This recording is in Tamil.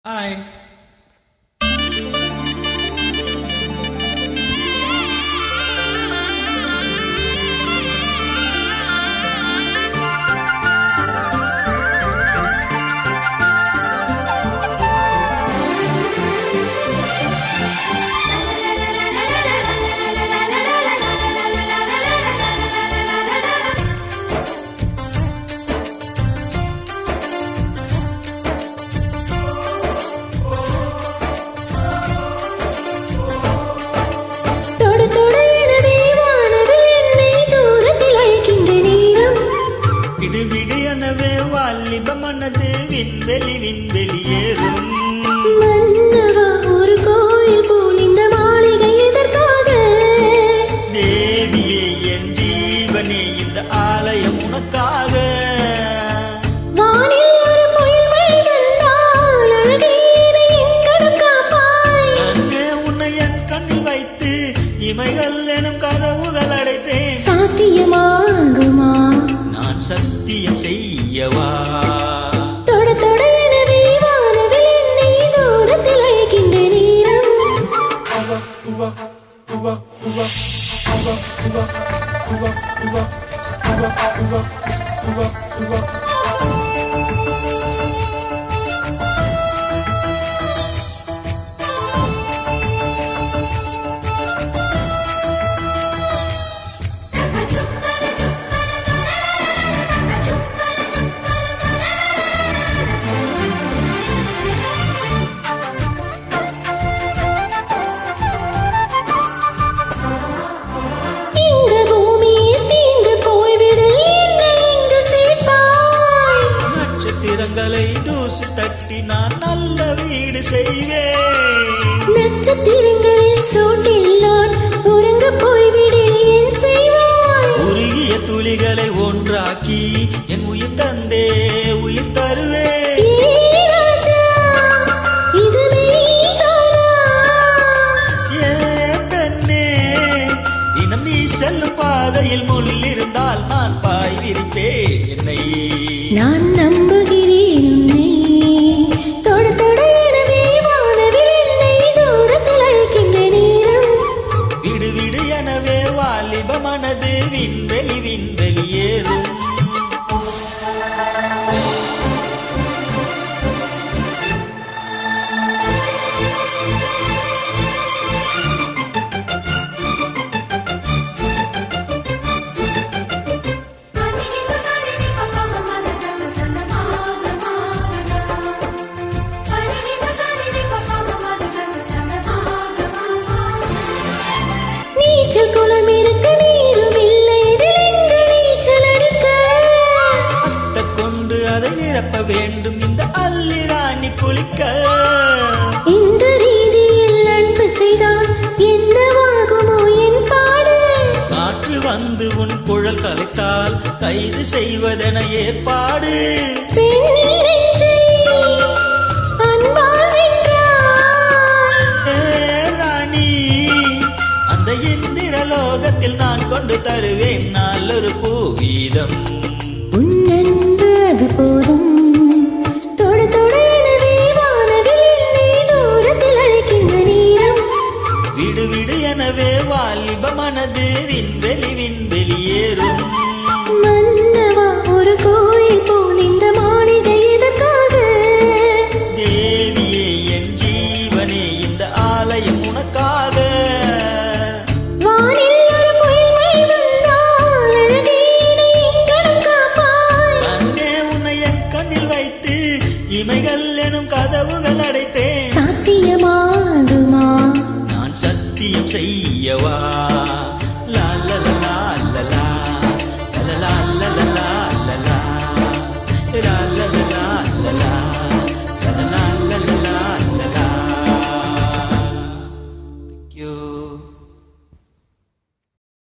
Hi. வாலிபமனது விண்வெளியேறும் மன்னவா ஒரு கோயில் போல் இந்த மாளிகை எதற்காக? தேவியே என் ஜீவனே இந்த ஆலயம் உனக்காக. வானில் ஒரு புயல் மழை வந்தால் அழகே என்னை எங்கனம் காப்பாய். அங்கே உன்னை என் கண்ணில் வைத்து இமைகள் எனும் கதவுகள் அடைப்பேன். சாத்தியமாகுமா? நான் சத்தியம் செய்யவா? தொட தொட எனவே வானவில் என்னை தூரத்தில் அழைக்கின்ற நேரம். நட்சத்திரங்களை தூசி தட்டி நான் நல்ல வீடு செய்வேன். நட்சத்திரங்களில் சூட்டில்லான் உறங்க போய்விடு என் செய்வாய். உருகிய துளிகளை ஒன்றாக்கி என் உயிர் தந்தே உயிர் தருவேன். தினம் நீ செல்லும் பாதையில் முள் இருந்தால் நான் பாய் விரிப்பேன். என்னை நான் நம்புகிறேன் உன்னை. தொட தொட எனவே வானவில் என்னை தூரத்தில் அழைக்கின்ற நேரம். விடு விடு எனவே வாலிப மனது விண்வெளியேறும். நீச்சல் குளம் இருக்க நீரும் இல்லை, இதில் எங்கு நீச்சல் அடிக்க? அத்தை கொண்டு அதை நிரப்ப வேண்டும் இந்த அல்லி ராணி குளிக்க. இந்த ரீதியில் அன்பு செய்தால் என்னவாகுமோ என் பாடு? காற்று வந்து உன் குழல் கலைத்தால் கைது செய்வதென ஏற்பாடு. பெண் நெஞ்சை அன்பால் வென்றாய். ராணி அந்த இந்திர லோகத்தில் நான் கொண்டு தருவேன் நாளொரு பூவீதம். உன் அன்பு அது போதும். தொட தொட எனவே வானவில் என்னை தூரத்தில் அழைக்கின்ற நேரம். விடு விடு எனவே வாலிப மனது விண்வெளியேறும். மன்னவா ஒரு கோயில் போல் இந்த மாளிகை எதற்காக? தேவியே என் ஜீவனே இந்த ஆலயம் உனக்காக. வானில் ஒரு புயல் மழை வந்தால் அழகே என்னை எங்கனம் காப்பாய். அங்கே உன்னை என் கண்ணில் வைத்து இமைகள் எனும் கதவுகள் அடைப்பேன். சாத்தியமாகுமா? நான் சத்தியம் செய்யவா?